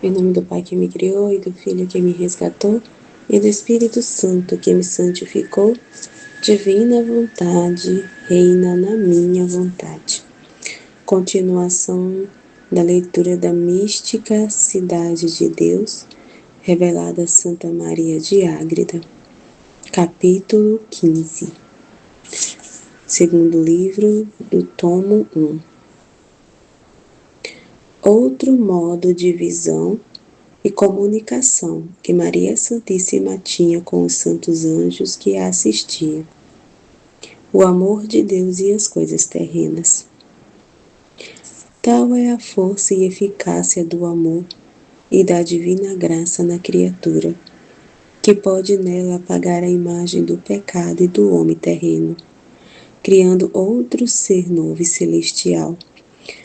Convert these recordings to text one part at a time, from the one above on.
Em nome do Pai que me criou, e do Filho que me resgatou, e do Espírito Santo que me santificou, divina vontade, reina na minha vontade. Continuação da leitura da mística Cidade de Deus, revelada a Santa Maria de Ágreda, capítulo 15. Segundo livro do tomo 1. Outro modo de visão e comunicação que Maria Santíssima tinha com os santos anjos que a assistiam. O amor de Deus e as coisas terrenas. Tal é a força e eficácia do amor e da divina graça na criatura, que pode nela apagar a imagem do pecado e do homem terreno, criando outro ser novo e celestial.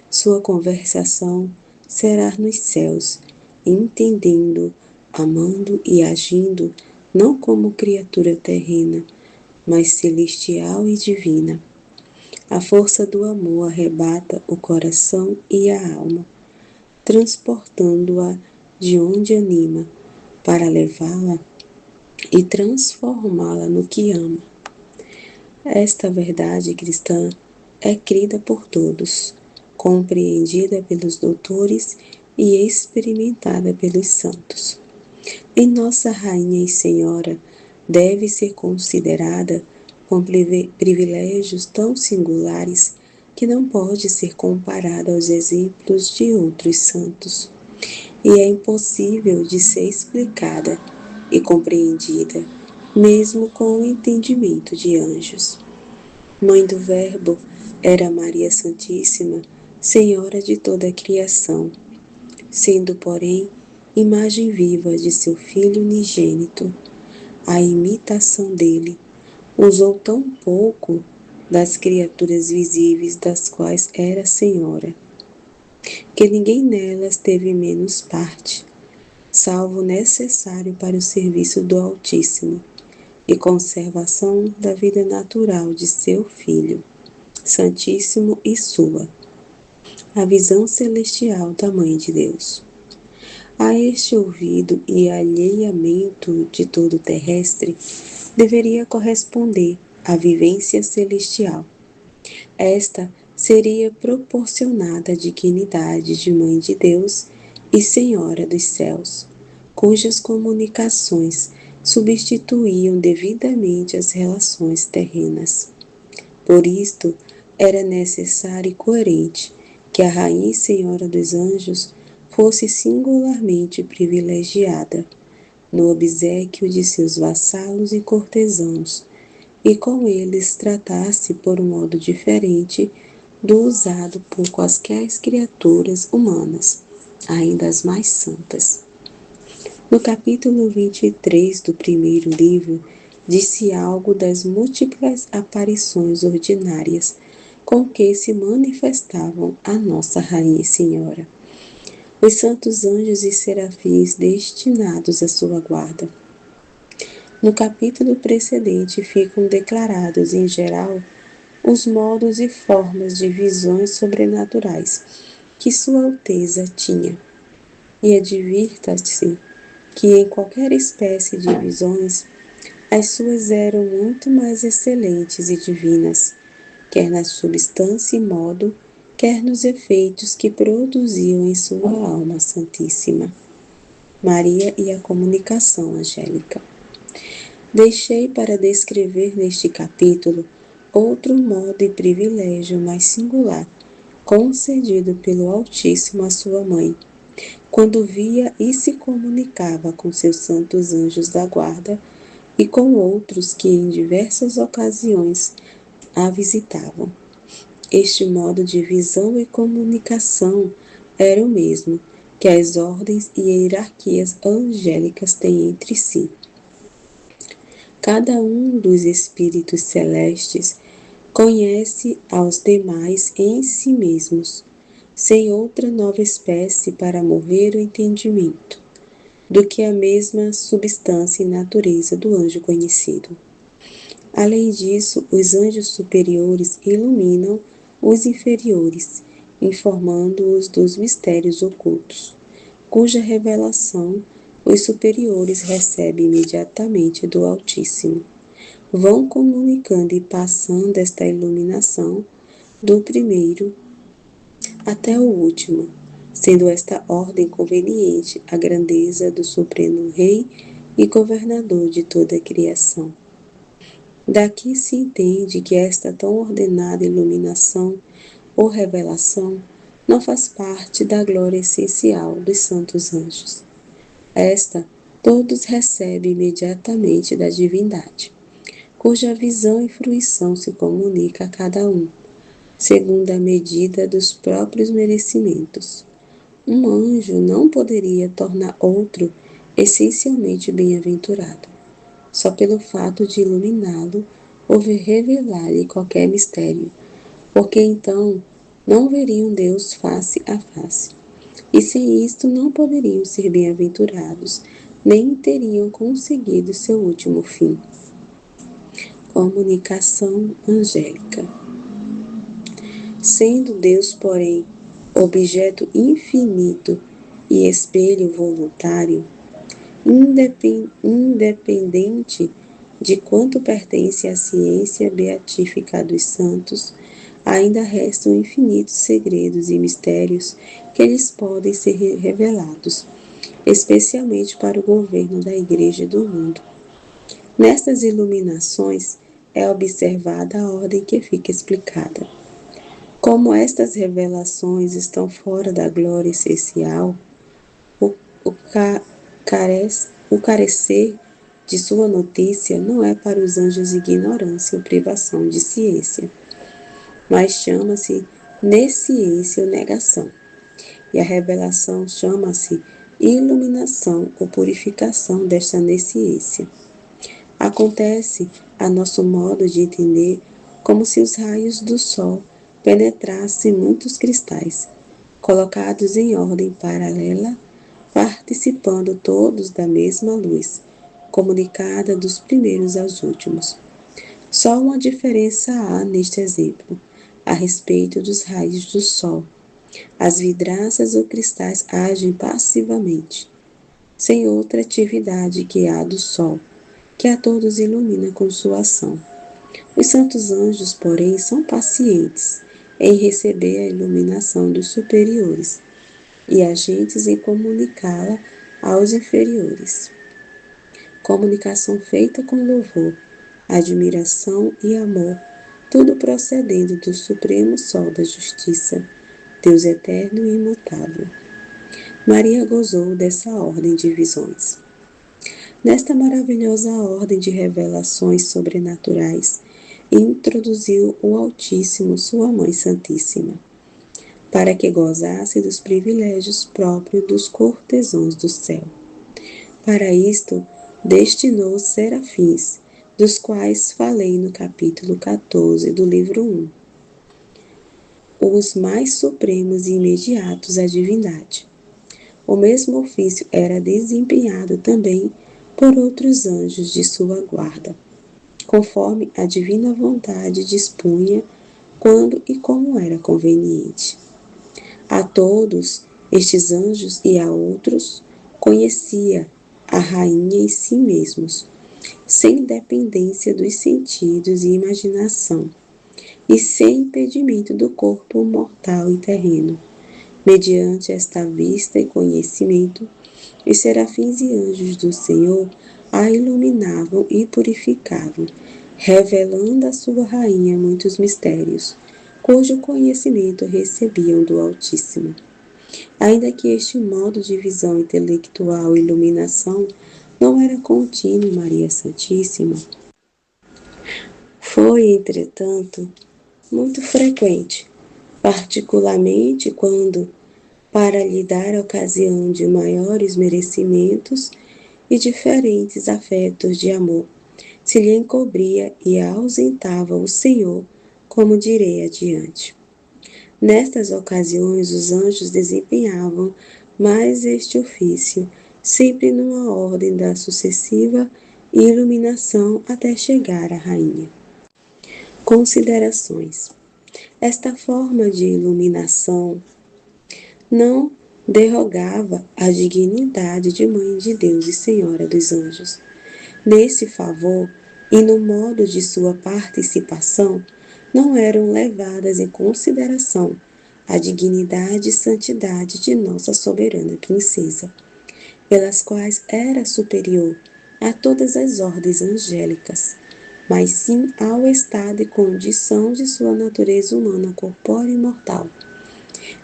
Sua conversação será nos céus, entendendo, amando e agindo, não como criatura terrena, mas celestial e divina. A força do amor arrebata o coração e a alma, transportando-a de onde anima, para levá-la e transformá-la no que ama. Esta verdade cristã é crida por todos, compreendida pelos doutores e experimentada pelos santos. E Nossa Rainha e Senhora deve ser considerada com privilégios tão singulares que não pode ser comparada aos exemplos de outros santos, e é impossível de ser explicada e compreendida, mesmo com o entendimento de anjos. Mãe do Verbo era Maria Santíssima, Senhora de toda a criação, sendo, porém, imagem viva de seu Filho unigênito. A imitação dele usou tão pouco das criaturas visíveis das quais era Senhora, que ninguém nelas teve menos parte, salvo o necessário para o serviço do Altíssimo e conservação da vida natural de seu Filho, Santíssimo e sua. A visão celestial da Mãe de Deus. A este ouvido e alheamento de todo terrestre deveria corresponder a vivência celestial. Esta seria proporcionada à dignidade de Mãe de Deus e Senhora dos céus, cujas comunicações substituíam devidamente as relações terrenas. Por isto, era necessário e coerente que a Rainha e Senhora dos Anjos fosse singularmente privilegiada no obséquio de seus vassalos e cortesãos, e com eles tratasse por um modo diferente do usado por quaisquer criaturas humanas, ainda as mais santas. No capítulo 23 do primeiro livro, disse algo das múltiplas aparições ordinárias com que se manifestavam a Nossa Rainha e Senhora, os santos anjos e serafins destinados à sua guarda. No capítulo precedente ficam declarados, em geral, os modos e formas de visões sobrenaturais que Sua Alteza tinha. E advirta-se que em qualquer espécie de visões, as suas eram muito mais excelentes e divinas, quer na substância e modo, quer nos efeitos que produziam em sua alma santíssima. Maria e a comunicação angélica. Deixei para descrever neste capítulo outro modo e privilégio mais singular, concedido pelo Altíssimo à sua mãe, quando via e se comunicava com seus santos anjos da guarda e com outros que em diversas ocasiões a visitavam. Este modo de visão e comunicação era o mesmo que as ordens e hierarquias angélicas têm entre si. Cada um dos espíritos celestes conhece aos demais em si mesmos, sem outra nova espécie para mover o entendimento, do que a mesma substância e natureza do anjo conhecido. Além disso, os anjos superiores iluminam os inferiores, informando-os dos mistérios ocultos, cuja revelação os superiores recebem imediatamente do Altíssimo. Vão comunicando e passando esta iluminação do primeiro até o último, sendo esta ordem conveniente à grandeza do Supremo Rei e Governador de toda a criação. Daqui se entende que esta tão ordenada iluminação ou revelação não faz parte da glória essencial dos santos anjos. Esta todos recebem imediatamente da divindade, cuja visão e fruição se comunica a cada um, segundo a medida dos próprios merecimentos. Um anjo não poderia tornar outro essencialmente bem-aventurado, só pelo fato de iluminá-lo ou revelar-lhe qualquer mistério, porque então não veriam Deus face a face, e sem isto não poderiam ser bem-aventurados, nem teriam conseguido seu último fim. Comunicação angélica. Sendo Deus, porém, objeto infinito e espelho voluntário, independente de quanto pertence à ciência beatífica dos santos, ainda restam infinitos segredos e mistérios que lhes podem ser revelados, especialmente para o governo da Igreja e do mundo. Nestas iluminações é observada a ordem que fica explicada. Como estas revelações estão fora da glória essencial, o carecer de sua notícia não é para os anjos ignorância ou privação de ciência, mas chama-se nesciência ou negação, e a revelação chama-se iluminação ou purificação desta nesciência. Acontece, a nosso modo de entender, como se os raios do sol penetrassem muitos cristais, colocados em ordem paralela, participando todos da mesma luz, comunicada dos primeiros aos últimos. Só uma diferença há neste exemplo, a respeito dos raios do sol. As vidraças ou cristais agem passivamente, sem outra atividade que a do sol, que a todos ilumina com sua ação. Os santos anjos, porém, são pacientes em receber a iluminação dos superiores e agentes em comunicá-la aos inferiores. Comunicação feita com louvor, admiração e amor, tudo procedendo do Supremo Sol da Justiça, Deus eterno e imutável. Maria gozou dessa ordem de visões. Nesta maravilhosa ordem de revelações sobrenaturais, introduziu o Altíssimo sua Mãe Santíssima, para que gozasse dos privilégios próprios dos cortesãos do céu. Para isto, destinou serafins, dos quais falei no capítulo 14 do livro 1, os mais supremos e imediatos à divindade. O mesmo ofício era desempenhado também por outros anjos de sua guarda, conforme a divina vontade dispunha, quando e como era conveniente. A todos estes anjos e a outros conhecia a rainha em si mesmos, sem dependência dos sentidos e imaginação, e sem impedimento do corpo mortal e terreno. Mediante esta vista e conhecimento, os serafins e anjos do Senhor a iluminavam e purificavam, revelando à sua rainha muitos mistérios, cujo conhecimento recebiam do Altíssimo. Ainda que este modo de visão intelectual e iluminação não era contínuo em Maria Santíssima, foi, entretanto, muito frequente, particularmente quando, para lhe dar ocasião de maiores merecimentos e diferentes afetos de amor, se lhe encobria e ausentava o Senhor, como direi adiante. Nestas ocasiões, os anjos desempenhavam mais este ofício, sempre numa ordem da sucessiva iluminação até chegar à rainha. Considerações. Esta forma de iluminação não derrogava a dignidade de Mãe de Deus e Senhora dos Anjos. Nesse favor e no modo de sua participação, não eram levadas em consideração a dignidade e santidade de nossa soberana princesa, pelas quais era superior a todas as ordens angélicas, mas sim ao estado e condição de sua natureza humana corpórea e mortal.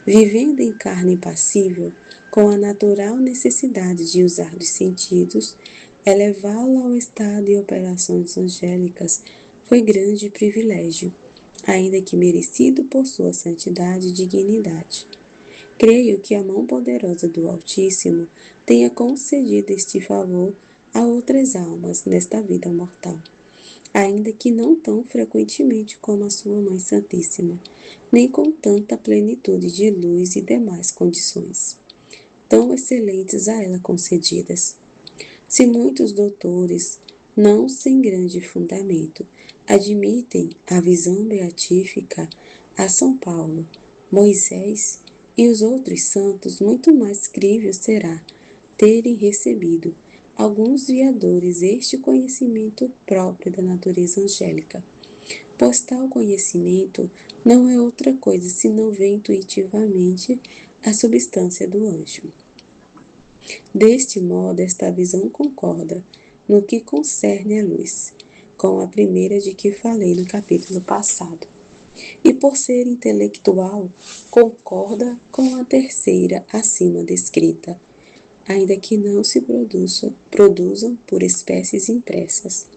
Vivendo em carne impassível, com a natural necessidade de usar dos sentidos, elevá-la ao estado e operações angélicas foi grande privilégio, ainda que merecido por sua santidade e dignidade. Creio que a mão poderosa do Altíssimo tenha concedido este favor a outras almas nesta vida mortal, ainda que não tão frequentemente como a sua Mãe Santíssima, nem com tanta plenitude de luz e demais condições, tão excelentes a ela concedidas. Se muitos doutores, não sem grande fundamento, admitem a visão beatífica a São Paulo, Moisés e os outros santos, muito mais crível será terem recebido alguns viadores este conhecimento próprio da natureza angélica, pois tal conhecimento não é outra coisa senão ver intuitivamente a substância do anjo. Deste modo, esta visão concorda, no que concerne à luz, com a primeira de que falei no capítulo passado, e por ser intelectual, concorda com a terceira acima descrita, ainda que não se produzam por espécies impressas.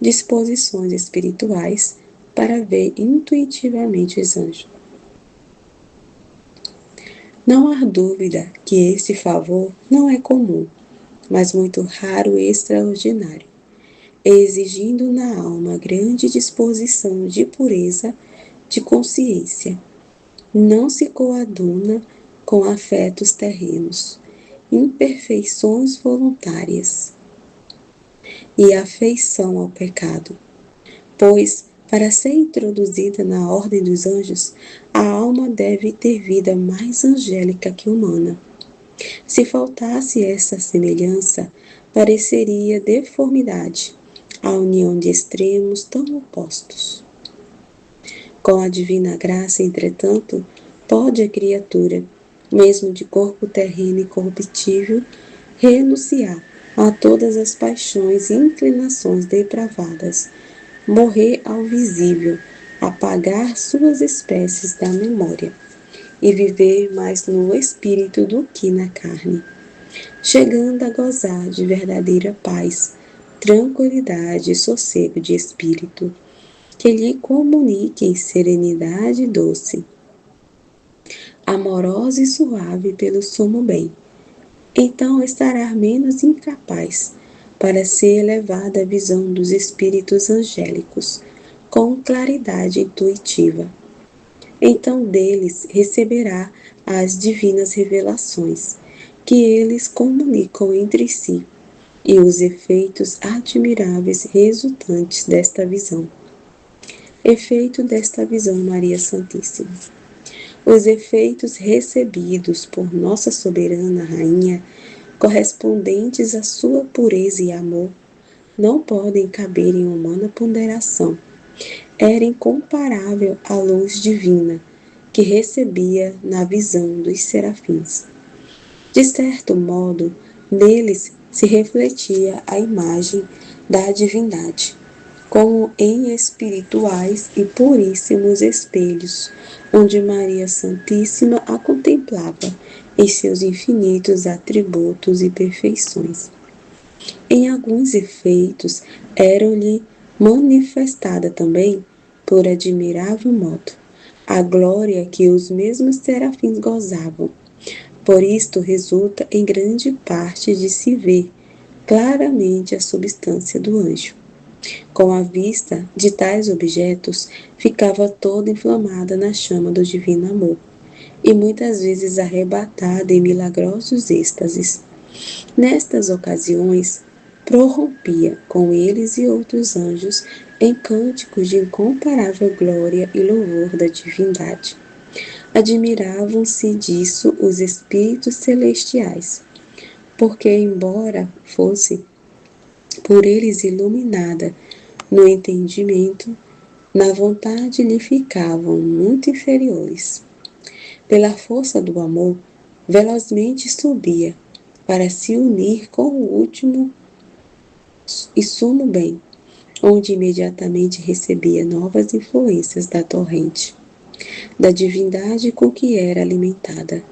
Disposições espirituais para ver intuitivamente os anjos. Não há dúvida que este favor não é comum, mas muito raro e extraordinário, exigindo na alma grande disposição de pureza de consciência. Não se coaduna com afetos terrenos, imperfeições voluntárias e afeição ao pecado, pois, para ser introduzida na ordem dos anjos, a alma deve ter vida mais angélica que humana. Se faltasse essa semelhança, pareceria deformidade, a união de extremos tão opostos. Com a divina graça, entretanto, pode a criatura, mesmo de corpo terreno e corruptível, renunciar a todas as paixões e inclinações depravadas, morrer ao visível, apagar suas espécies da memória, e viver mais no espírito do que na carne, chegando a gozar de verdadeira paz, tranquilidade e sossego de espírito, que lhe comuniquem serenidade doce, amorosa e suave pelo sumo bem. Então estará menos incapaz para ser elevada à visão dos espíritos angélicos, com claridade intuitiva. Então deles receberá as divinas revelações, que eles comunicam entre si, e os efeitos admiráveis resultantes desta visão. Efeito desta visão, Maria Santíssima. Os efeitos recebidos por Nossa Soberana Rainha, correspondentes à sua pureza e amor, não podem caber em humana ponderação. Era incomparável à luz divina que recebia na visão dos serafins. De certo modo, neles se refletia a imagem da divindade, como em espirituais e puríssimos espelhos, onde Maria Santíssima a contemplava em seus infinitos atributos e perfeições. Em alguns efeitos, eram-lhe manifestada também, por admirável modo, a glória que os mesmos serafins gozavam. Por isto resulta em grande parte de se ver claramente a substância do anjo. Com a vista de tais objetos, ficava toda inflamada na chama do divino amor, e muitas vezes arrebatada em milagrosos êxtases. Nestas ocasiões, prorrompia com eles e outros anjos em cânticos de incomparável glória e louvor da divindade, Admiravam-se disso os espíritos celestiais, porque, embora fosse por eles iluminada no entendimento, na vontade lhe ficavam muito inferiores. Pela força do amor, velozmente subia, para se unir com o último e sumo bem, onde imediatamente recebia novas influências da torrente, da divindade com que era alimentada.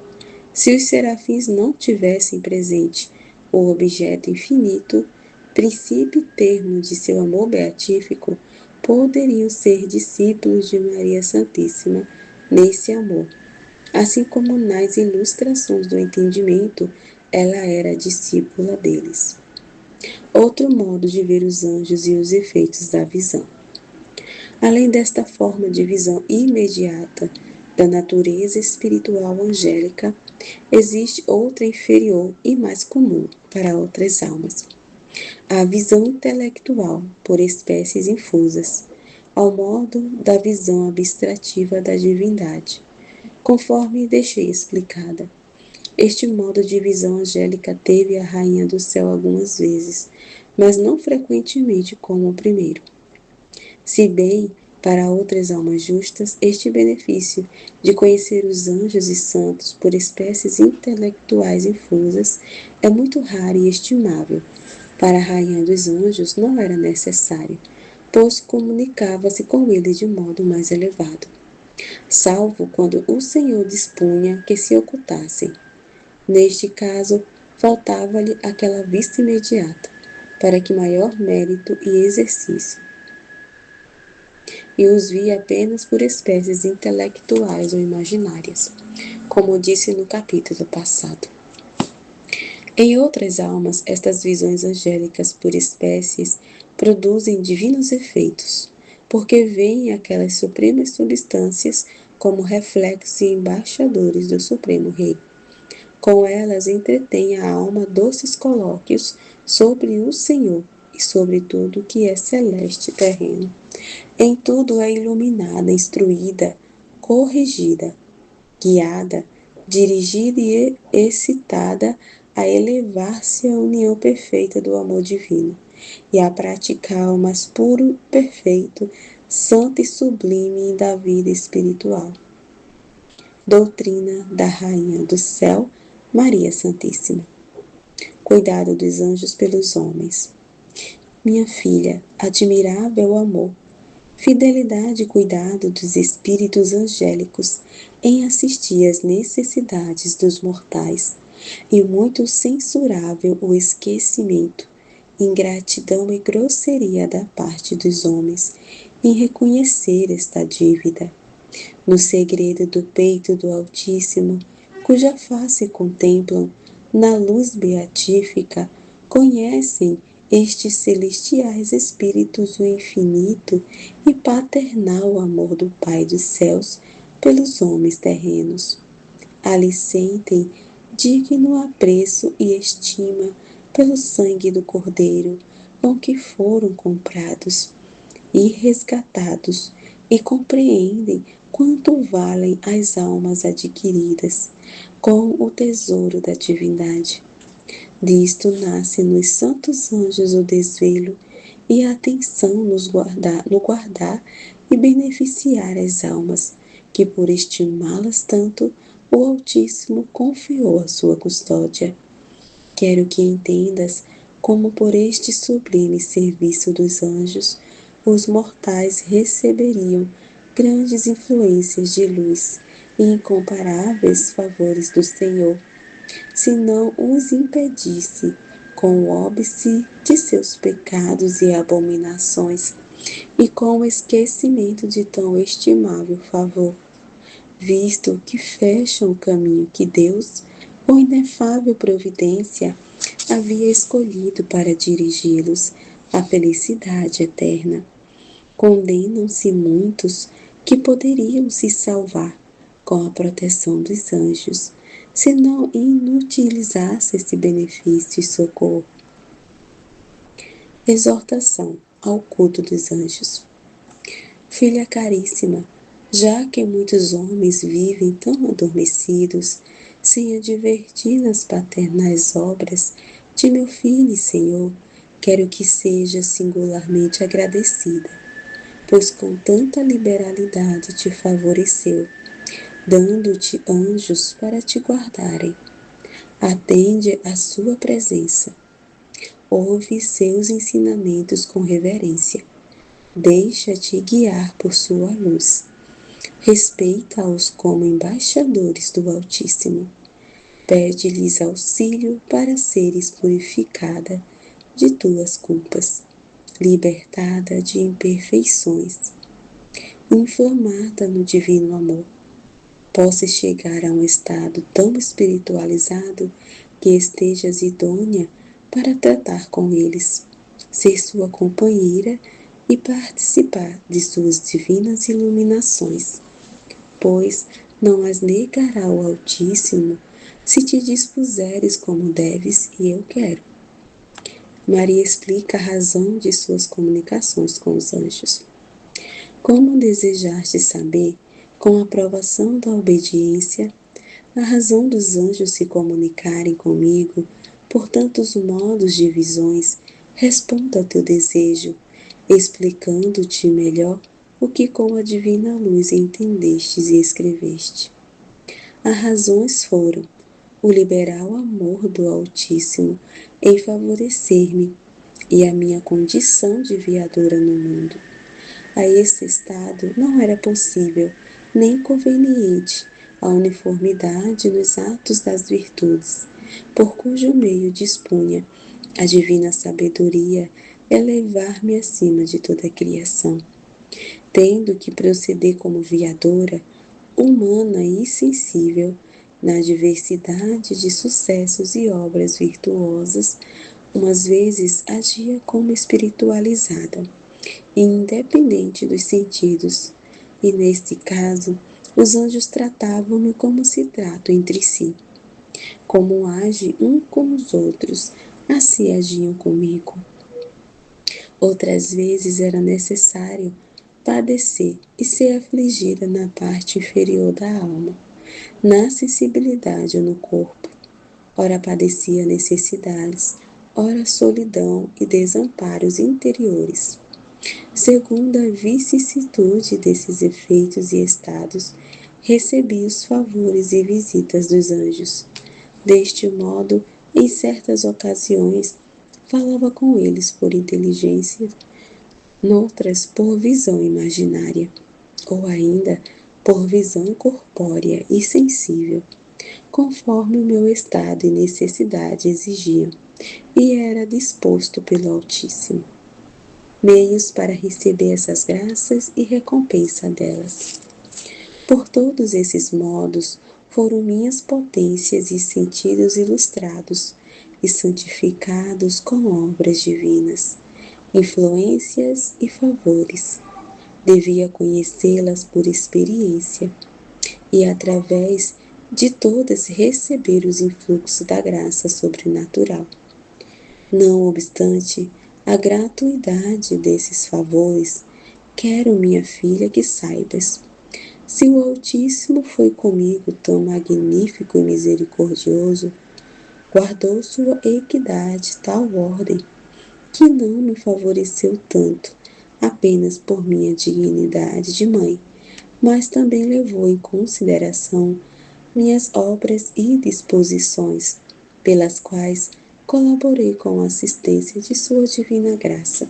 Se os serafins não tivessem presente o objeto infinito, princípio e termo de seu amor beatífico, poderiam ser discípulos de Maria Santíssima nesse amor. Assim como nas ilustrações do entendimento, ela era discípula deles. Outro modo de ver os anjos e os efeitos da visão. Além desta forma de visão imediata da natureza espiritual angélica, existe outra inferior e mais comum para outras almas. A visão intelectual por espécies infusas, ao modo da visão abstrativa da divindade, conforme deixei explicada. Este modo de visão angélica teve a rainha do céu algumas vezes, mas não frequentemente como o primeiro. Se bem, para outras almas justas, este benefício de conhecer os anjos e santos por espécies intelectuais infusas é muito raro e estimável. Para a rainha dos anjos não era necessário, pois comunicava-se com eles de modo mais elevado, salvo quando o Senhor dispunha que se ocultassem. Neste caso, faltava-lhe aquela vista imediata, para que maior mérito e exercício, e os via apenas por espécies intelectuais ou imaginárias, como disse no capítulo passado. Em outras almas, estas visões angélicas por espécies produzem divinos efeitos, porque veem aquelas supremas substâncias como reflexos e embaixadores do Supremo Rei. Com elas entretém a alma doces colóquios sobre o Senhor e sobre tudo que é celeste e terreno. Em tudo é iluminada, instruída, corrigida, guiada, dirigida e excitada a elevar-se à união perfeita do amor divino e a praticar o mais puro, perfeito, santo e sublime da vida espiritual. Doutrina da Rainha do Céu, Maria Santíssima. Cuidado dos anjos pelos homens. Minha filha, admirável amor, fidelidade e cuidado dos espíritos angélicos em assistir às necessidades dos mortais, e muito censurável o esquecimento, ingratidão e grosseria da parte dos homens em reconhecer esta dívida. No segredo do peito do Altíssimo, cuja face contemplam, na luz beatífica, conhecem estes celestiais espíritos o infinito e paternal amor do Pai dos céus pelos homens terrenos. Ali sentem digno apreço e estima pelo sangue do Cordeiro com que foram comprados e resgatados, e compreendem quanto valem as almas adquiridas com o tesouro da divindade. Disto nasce nos santos anjos o desvelo e a atenção no guardar e beneficiar as almas, que por estimá-las tanto, o Altíssimo confiou a sua custódia. Quero que entendas como por este sublime serviço dos anjos, os mortais receberiam grandes influências de luz e incomparáveis favores do Senhor, se não os impedisse com o óbice de seus pecados e abominações, e com o esquecimento de tão estimável favor, visto que fecham o caminho que Deus, com inefável providência, havia escolhido para dirigi-los à felicidade eterna. Condenam-se muitos que poderiam se salvar com a proteção dos anjos, se não inutilizasse esse benefício e socorro. Exortação ao culto dos anjos. Filha caríssima, já que muitos homens vivem tão adormecidos, sem advertir nas paternais obras de meu Filho, Senhor, quero que seja singularmente agradecida, pois com tanta liberalidade te favoreceu, dando-te anjos para te guardarem. Atende à sua presença. Ouve seus ensinamentos com reverência. Deixa-te guiar por sua luz. Respeita-os como embaixadores do Altíssimo. Pede-lhes auxílio para seres purificada de tuas culpas, libertada de imperfeições, inflamada no divino amor. Possas chegar a um estado tão espiritualizado que estejas idônea para tratar com eles, ser sua companheira e participar de suas divinas iluminações, pois não as negará o Altíssimo se te dispuseres como deves e eu quero. Maria explica a razão de suas comunicações com os anjos. Como desejaste saber, com a aprovação da obediência, a razão dos anjos se comunicarem comigo por tantos modos de visões, responda ao teu desejo, explicando-te melhor o que com a divina luz entendestes e escreveste. As razões foram o liberal amor do Altíssimo em favorecer-me e a minha condição de viadora no mundo. A este estado não era possível nem conveniente a uniformidade nos atos das virtudes, por cujo meio dispunha a divina sabedoria elevar-me acima de toda a criação. Tendo que proceder como viadora, humana e sensível, na diversidade de sucessos e obras virtuosas, umas vezes agia como espiritualizada, independente dos sentidos, e neste caso, os anjos tratavam-me como se tratam entre si. Como age um com os outros, assim agiam comigo. Outras vezes era necessário padecer e ser afligida na parte inferior da alma, na sensibilidade ou no corpo. Ora padecia necessidades, ora solidão e desamparos interiores. Segundo a vicissitude desses efeitos e estados, recebi os favores e visitas dos anjos. Deste modo, em certas ocasiões, falava com eles por inteligência, noutras por visão imaginária, ou ainda por visão corpórea e sensível, conforme o meu estado e necessidade exigiam, e era disposto pelo Altíssimo. Meios para receber essas graças e recompensa delas. Por todos esses modos, foram minhas potências e sentidos ilustrados e santificados com obras divinas, influências e favores. Devia conhecê-las por experiência e, através de todas, receber os influxos da graça sobrenatural. Não obstante a gratuidade desses favores, quero, minha filha, que saibas. Se o Altíssimo foi comigo tão magnífico e misericordioso, guardou sua equidade tal ordem, que não me favoreceu tanto apenas por minha dignidade de mãe, mas também levou em consideração minhas obras e disposições, pelas quais colaborei com a assistência de sua divina graça,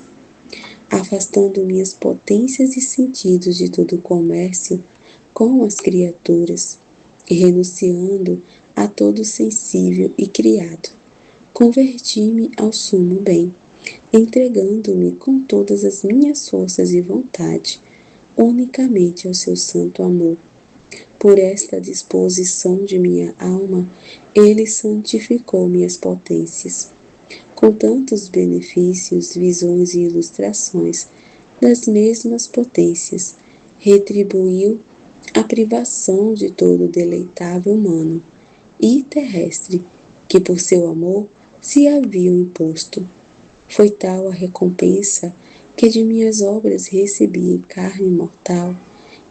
afastando minhas potências e sentidos de todo o comércio com as criaturas e renunciando a todo sensível e criado. Converti-me ao sumo bem, entregando-me com todas as minhas forças e vontade, unicamente ao seu santo amor. Por esta disposição de minha alma, ele santificou minhas potências. Com tantos benefícios, visões e ilustrações das mesmas potências, retribuiu a privação de todo deleitável humano e terrestre que por seu amor se haviam imposto. Foi tal a recompensa que de minhas obras recebi em carne mortal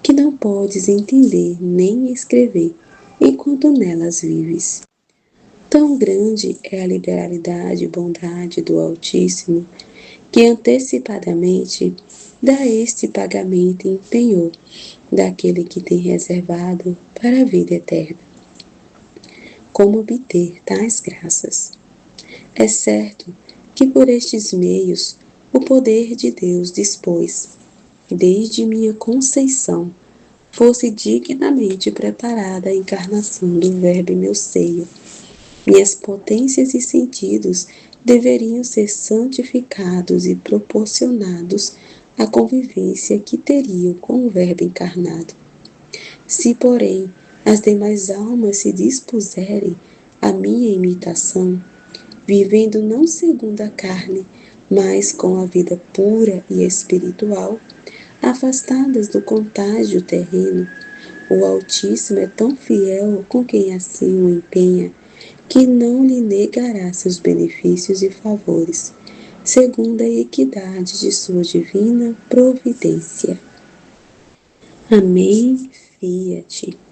que não podes entender nem escrever enquanto nelas vives. Tão grande é a liberalidade e bondade do Altíssimo, que antecipadamente dá este pagamento em penhor daquele que tem reservado para a vida eterna. Como obter tais graças? É certo que por estes meios o poder de Deus dispôs, desde minha conceição, fosse dignamente preparada a encarnação do Verbo em meu seio. Minhas potências e sentidos deveriam ser santificados e proporcionados à convivência que teriam com o Verbo encarnado. Se, porém, as demais almas se dispuserem à minha imitação, vivendo não segundo a carne, mas com a vida pura e espiritual, afastadas do contágio terreno, o Altíssimo é tão fiel com quem assim o empenha, que não lhe negará seus benefícios e favores, segundo a equidade de sua divina providência. Amém. Fiat.